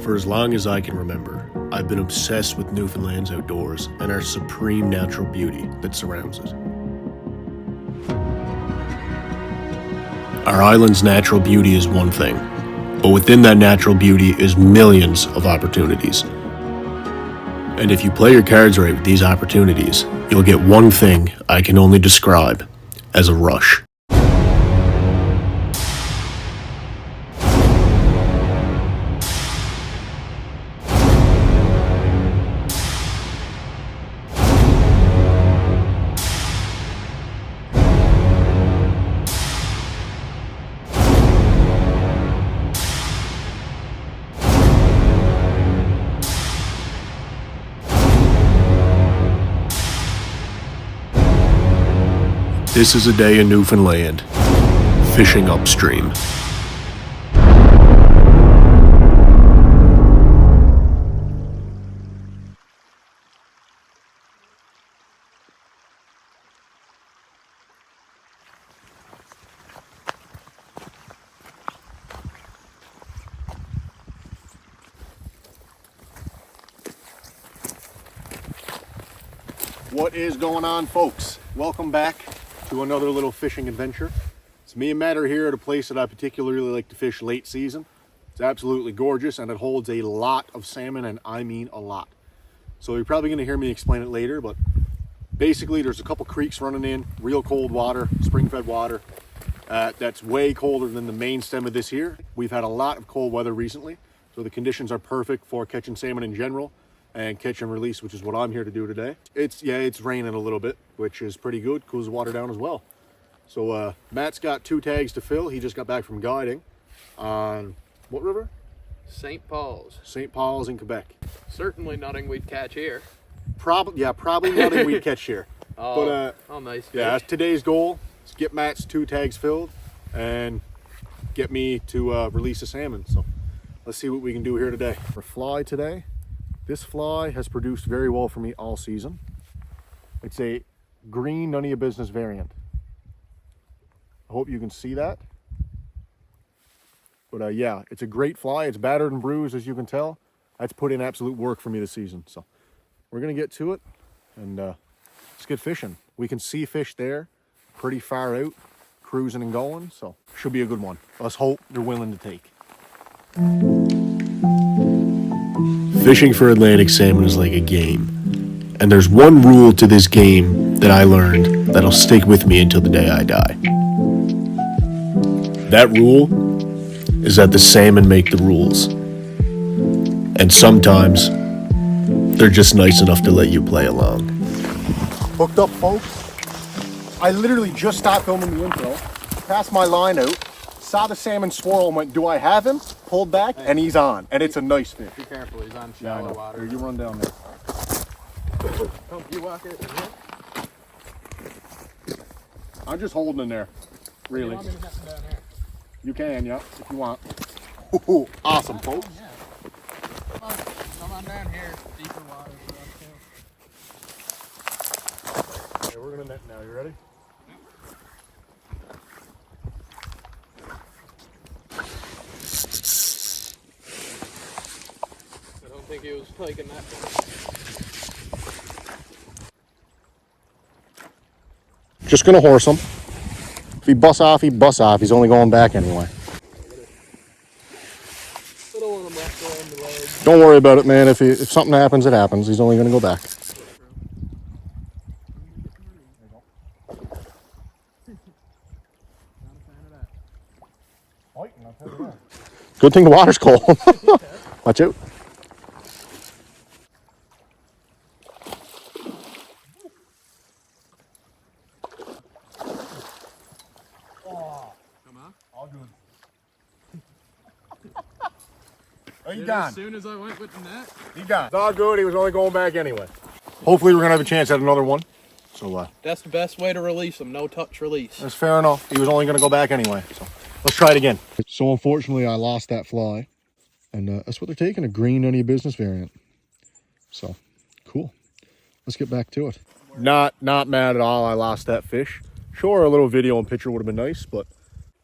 For as long as I can remember, I've been obsessed with Newfoundland's outdoors and our supreme natural beauty that surrounds it. Our island's natural beauty is one thing, but within that natural beauty is millions of opportunities. And if you play your cards right with these opportunities, you'll get one thing I can only describe as a rush. This is a day in Newfoundland, fishing upstream. What is going on, folks? Welcome back to another little fishing adventure. It's me and Matt are here at a place that I particularly like to fish late season. It's absolutely gorgeous and it holds a lot of salmon, and I mean a lot. So you're probably going to hear me explain it later, but basically there's a couple creeks running in, real cold water, spring-fed water. That's way colder than the main stem of this here. We've had a lot of cold weather recently, so the conditions are perfect for catching salmon in general and catch and release, which is what I'm here to do today. It's raining a little bit, which is pretty good, cools the water down as well. So Matt's got 2 tags to fill. He just got back from guiding on what river? St. Paul's. St. Paul's in Quebec. Certainly nothing we'd catch here. Probably nothing we'd catch here. Oh, nice. Yeah, today's goal is get Matt's 2 tags filled and get me to release a salmon. So let's see what we can do here today. For fly today, this fly has produced very well for me all season. It's a green, none of your business variant. I hope you can see that. But yeah, it's a great fly. It's battered and bruised, as you can tell. That's put in absolute work for me this season. So we're gonna get to it and let's get fishing. We can see fish there, pretty far out, cruising and going. So should be a good one. Let's hope they're willing to take. Fishing for Atlantic salmon is like a game, and there's one rule to this game that I learned that'll stick with me until the day I die. That rule is that the salmon make the rules, and sometimes they're just nice enough to let you play along. Hooked up, folks. I literally just stopped filming the intro, passed my line out, saw the salmon swirl and went, do I have him? Pulled back, and he's on. And it's a nice fish. Be careful, he's on shallow water. Here, you run down there. You walk it. I'm just holding in there, really. You want me to net down here? You can, yeah, if you want. Ooh, awesome, folks. Yeah. Come on down here. Deeper water for us too. Okay, we're gonna net now. You ready? I don't think he was taking that. Just gonna horse him. If he busts off, he busts off. He's only going back anyway. I don't want him wrapped around the leg. Don't worry about it, man. If something happens, it happens. He's only gonna go back. Good thing the water's cold. Watch out. All good. Oh, you gone? As soon as I went with the net. He gone. It's all good. He was only going back anyway. Hopefully we're gonna have a chance at another one. So that's the best way to release them. No touch release. That's fair enough. He was only gonna go back anyway. So let's try it again. So unfortunately I lost that fly. And that's what they're taking, a green none of your business variant. So cool. Let's get back to it. Not mad at all. I lost that fish. Sure, a little video and picture would have been nice, but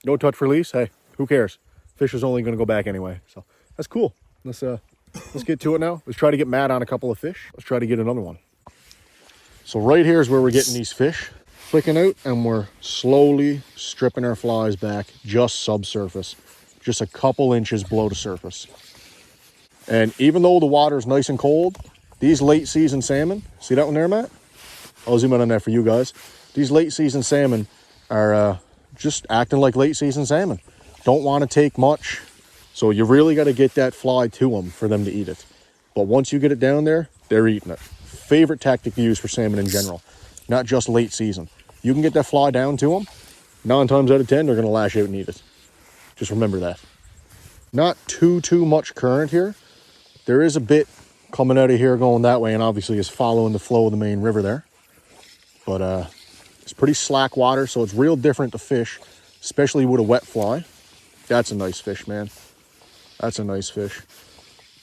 no touch release. Hey, who cares? Fish is only going to go back anyway. So that's cool. let's get to it now. Let's try to get Matt on a couple of fish. Let's try to get another one. So right here is where we're getting these fish flicking out, and we're slowly stripping our flies back just subsurface, just a couple inches below the surface. And even though the water is nice and cold, these late season salmon, see that one there, Matt? I'll zoom in on that for you guys. These late season salmon are just acting like late season salmon. Don't want to take much. So you really got to get that fly to them for them to eat it. But once you get it down there, they're eating it. Favorite tactic to use for salmon in general, not just late season. You can get that fly down to them, 9 times out of 10, they're going to lash out and eat it. Just remember that. Not too much current here. There is a bit coming out of here going that way, and obviously is following the flow of the main river there. But it's pretty slack water, so it's real different to fish, especially with a wet fly. That's a nice fish, man. That's a nice fish.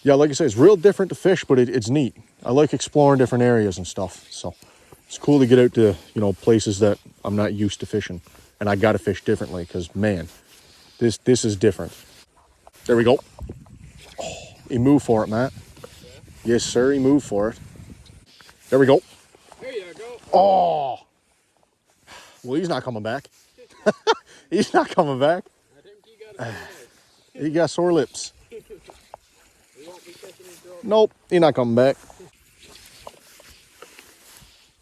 Yeah, like I say, it's real different to fish, but it's neat. I like exploring different areas and stuff. So it's cool to get out to, you know, places that I'm not used to fishing. And I got to fish differently because, man, this is different. There we go. Oh, he moved for it, Matt. Yeah. Yes, sir, he moved for it. There we go. There you go. Oh! Well, he's not coming back. He's not coming back. I think he got it. He got sore lips. We won't be catching his girl. Nope, he's not coming back.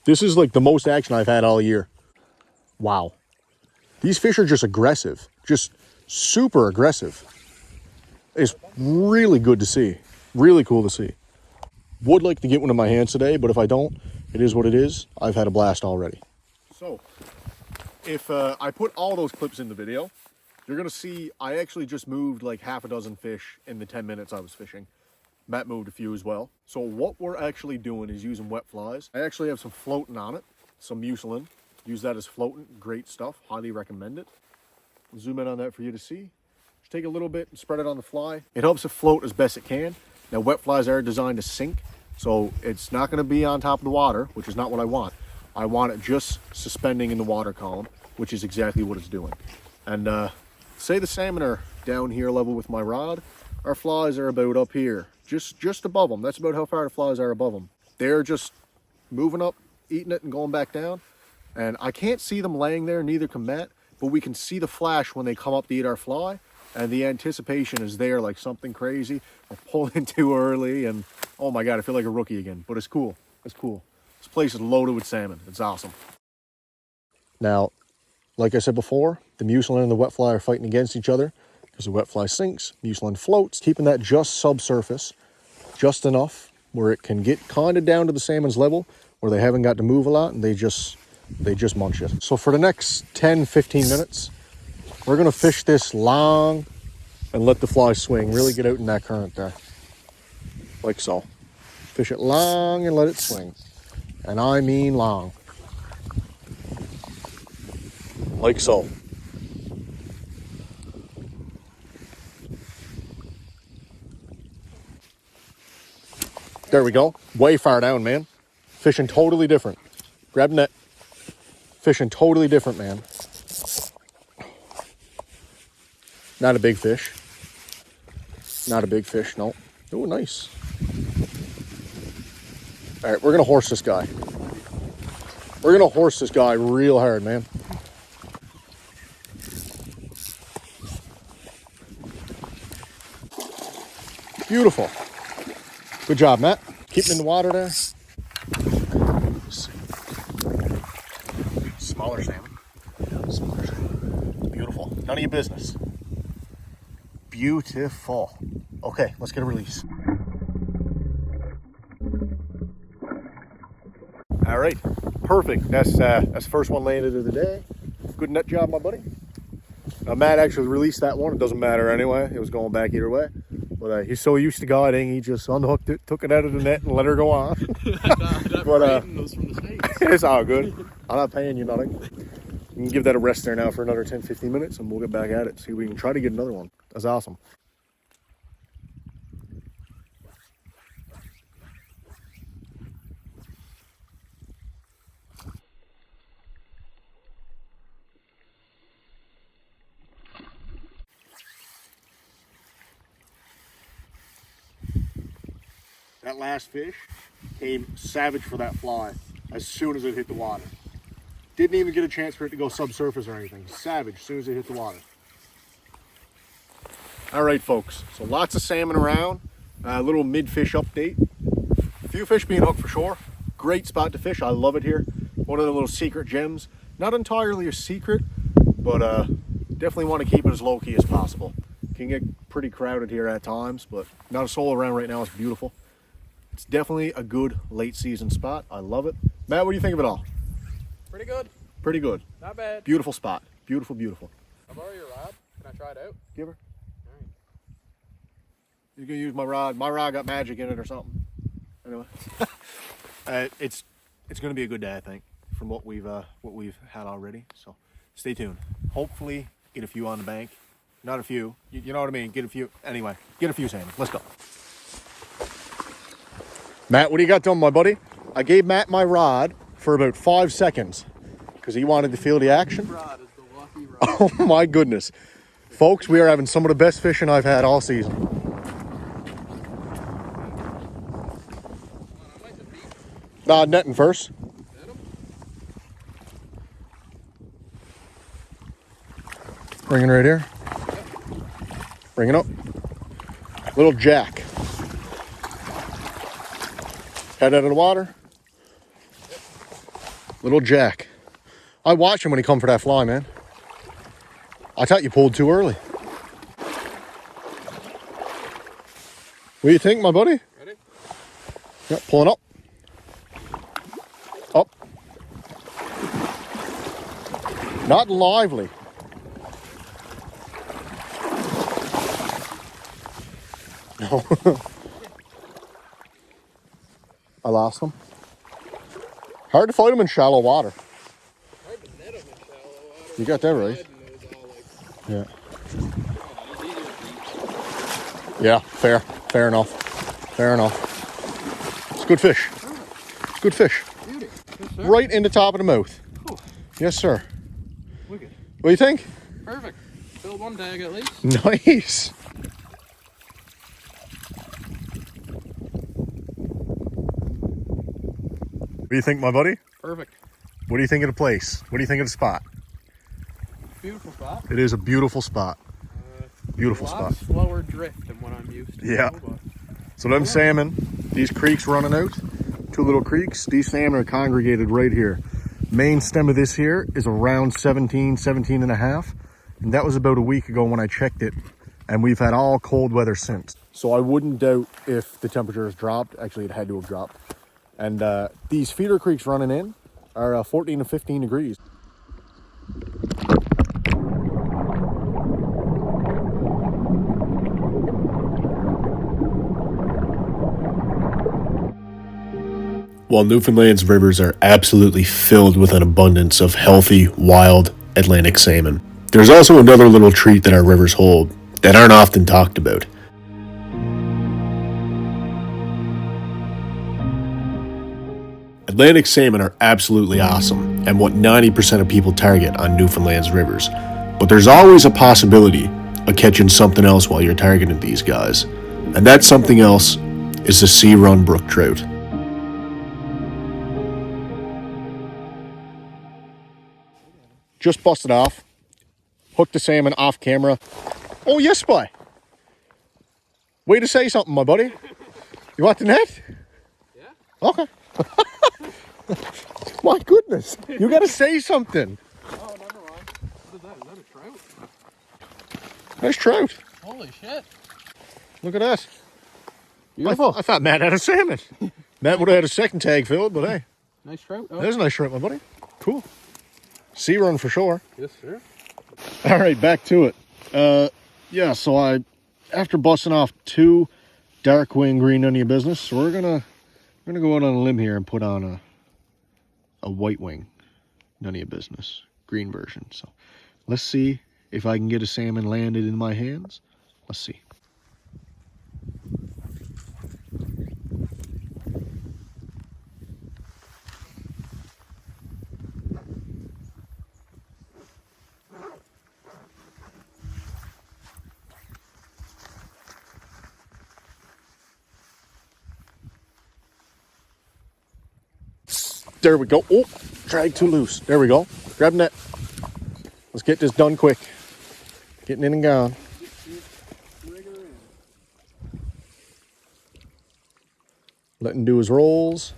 This is like the most action I've had all year. Wow. These fish are just aggressive. Just super aggressive. It's really good to see. Really cool to see. Would like to get one in my hands today, but if I don't, it is what it is. I've had a blast already. So, if I put all those clips in the video, you're going to see I actually just moved like half a dozen fish in the 10 minutes I was fishing. Matt moved a few as well. So what we're actually doing is using wet flies. I actually have some floating on it, some mucilin. Use that as floating, great stuff, highly recommend it. Zoom in on that for you to see. Just take a little bit and spread it on the fly. It helps it float as best it can. Now wet flies are designed to sink, so it's not gonna be on top of the water, which is not what I want. I want it just suspending in the water column, which is exactly what it's doing. And say the salmon are down here level with my rod, our flies are about up here, just above them. That's about how far the flies are above them. They're just moving up, eating it and going back down. And I can't see them laying there, neither can Matt, but we can see the flash when they come up to eat our fly. And the anticipation is there like something crazy. We're pulling too early and oh my God, I feel like a rookie again, but it's cool. It's cool. This place is loaded with salmon. It's awesome. Now, like I said before, the mucilin and the wet fly are fighting against each other because the wet fly sinks, mucilin floats, keeping that just subsurface, just enough where it can get kind of down to the salmon's level where they haven't got to move a lot and they just munch it. So for the next 10, 15 minutes, we're gonna fish this long and let the fly swing, really get out in that current there, like so. Fish it long and let it swing. And I mean long. Like so. There we go. Way far down, man. Fishing totally different. Grab net. Fishing totally different, man. Not a big fish. Not a big fish, no. Oh, nice. All right, we're gonna horse this guy. We're gonna horse this guy real hard, man. Beautiful. Good job, Matt. Keep him in the water there. Smaller salmon. Smaller salmon. Beautiful. None of your business. Beautiful. Okay, let's get a release. All right, perfect. That's the first one landed of the day. Good net job, my buddy. Now, Matt actually released that one. It doesn't matter anyway. It was going back either way. But he's so used to guiding, he just unhooked it, took it out of the net, and let her go on. But those from the States. it's all good. I'm not paying you nothing. You can give that a rest there now for another 10, 15 minutes, and we'll get back at it. See if we can try to get another one. That's awesome. That last fish came savage for that fly as soon as it hit the water. Didn't even get a chance for it to go subsurface or anything. Savage as soon as it hit the water. All right, folks, so lots of salmon around. A little mid-fish update. A few fish being hooked for sure. Great spot to fish. I love it here. One of the little secret gems. Not entirely a secret, but definitely want to keep it as low-key as possible. Can get pretty crowded here at times, but not a soul around right now. It's beautiful. It's definitely a good late season spot. I love it. Matt, what do you think of it all? Pretty good. Pretty good. Not bad. Beautiful spot. Beautiful, beautiful. I'll borrow your rod. Can I try it out? Give her. All right. You're gonna use my rod. My rod got magic in it or something. Anyway, it's gonna be a good day, I think, from what we've had already. So stay tuned. Hopefully, get a few on the bank. Not a few. You know what I mean. Get a few. Anyway, get a few salmon. Let's go. Matt, what do you got done, my buddy? I gave Matt my rod for about 5 seconds because he wanted to feel the action. Rod is the lucky rod. Oh my goodness. Folks, we are having some of the best fishing I've had all season. Netting first. Bring it right here. Bring it up. Little jack. Head out of the water. Little jack. I watched him when he come for that fly, man. I thought you pulled too early. What do you think, my buddy? Ready? Yep, pulling up. Up. Not lively. No. I lost him. Hard to fight him in shallow water. Hard to net him in shallow water. You got that right. Yeah. Yeah, fair. Fair enough. Fair enough. It's good fish. It's good fish. Beauty. Yes, sir. Right in the top of the mouth. Cool. Yes, sir. Wicked. What do you think? Perfect. Filled one tag at least. Nice. What do you think, my buddy? Perfect. What do you think of the place? What do you think of the spot? Beautiful spot. It is a beautiful spot. Beautiful spot. Slower drift than what I'm used to. Yeah. But So them salmon, these creeks running out, 2 little creeks, these salmon are congregated right here. Main stem of this here is around 17 and a half. And that was about a week ago when I checked it. And we've had all cold weather since. So I wouldn't doubt if the temperature has dropped. Actually, it had to have dropped. And these feeder creeks running in are 14 to 15 degrees. While Newfoundland's rivers are absolutely filled with an abundance of healthy, wild Atlantic salmon, there's also another little treat that our rivers hold that aren't often talked about. Atlantic salmon are absolutely awesome and what 90% of people target on Newfoundland's rivers. But there's always a possibility of catching something else while you're targeting these guys. And that something else is the sea-run brook trout. Just busted off. Hooked the salmon off camera. Oh yes, boy. Way to say something, my buddy. You want the net? yeah. Okay. My goodness. You gotta say something. Oh, never mind. What is that? Is that a trout? Nice trout. Holy shit. Look at that. Beautiful. I thought Matt had a salmon. Matt would have had a second tag filled, but hey. Nice trout. Oh. There's a nice trout, my buddy. Cool. Sea run for sure. Yes, sir. All right, back to it. Yeah, so after busting off 2 dark wing green, none of your business, so we're gonna go out on a limb here and put on a white wing, none of your business, green version. So let's see if I can get a salmon landed in my hands. Let's see. There we go. Oh, drag too loose. There we go. Grab net. Let's get this done quick. Getting in and gone. Let him do his rolls.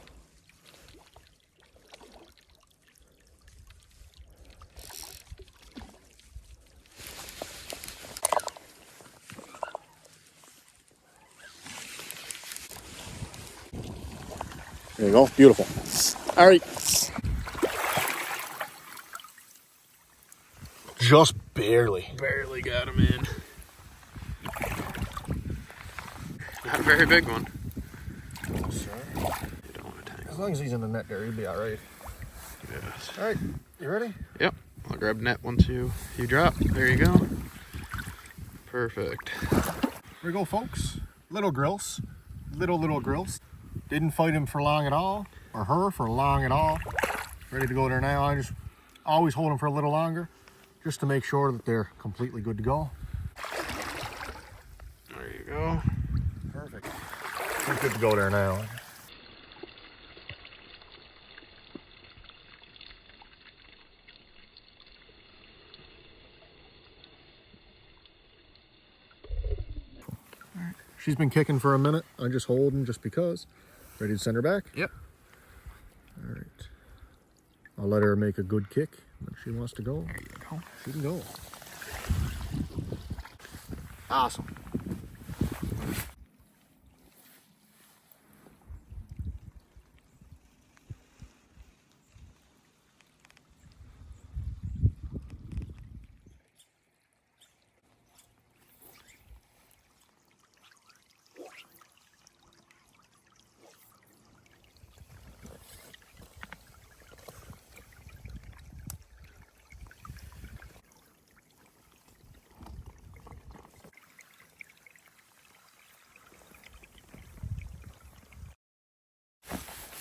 There you go. Beautiful. All right. Just barely. Barely got him in. Not a very big one. No, sir. You don't want to tangle. As long as he's in the net there, he'll be all right. Yes. All right. You ready? Yep. I'll grab net once you drop. There you go. Perfect. Here we go, folks. Little grills. Little grills. Didn't fight him for long at all, or her for long at all. Ready to go there now. I just always hold them for a little longer, just to make sure that they're completely good to go. There you go. Perfect. We're good to go there now. She's been kicking for a minute. I'm just holding just because. Ready to send her back? Yep. All right. I'll let her make a good kick. When she wants to go, There you go. she can go. Awesome.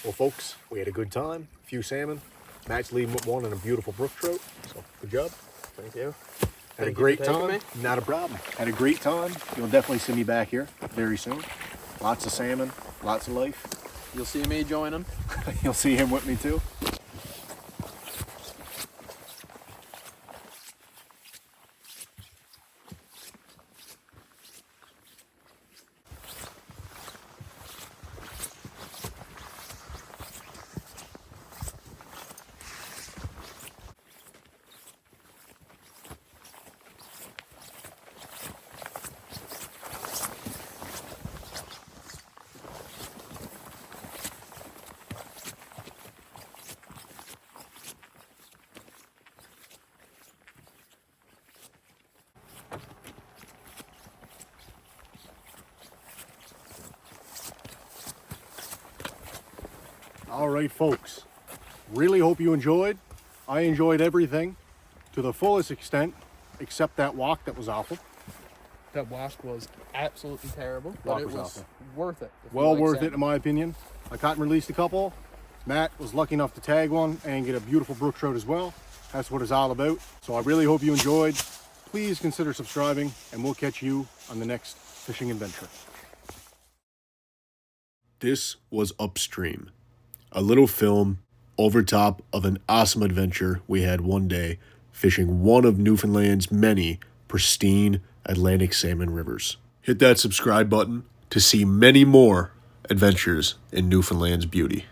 Well, folks, we had a good time. A few salmon. Matt's leading with one and a beautiful brook trout. So, good job. Thank you. Had a Thank you great for taking time. me. Not a problem. Had a great time. You'll definitely see me back here very soon. Lots of salmon, lots of life. You'll see me joining. You'll see him with me too. All right, folks. Really hope you enjoyed. I enjoyed everything to the fullest extent, except that walk that was awful. That walk was absolutely terrible, but Walk it was was awful. worth it. if you Well like worth it salmon. in my opinion. I caught and released a couple. Matt was lucky enough to tag one and get a beautiful brook trout as well. That's what it's all about. So I really hope you enjoyed. Please consider subscribing and we'll catch you on the next fishing adventure. This was Upstream, a little film over top of an awesome adventure we had one day fishing one of Newfoundland's many pristine Atlantic salmon rivers. Hit that subscribe button to see many more adventures in Newfoundland's beauty.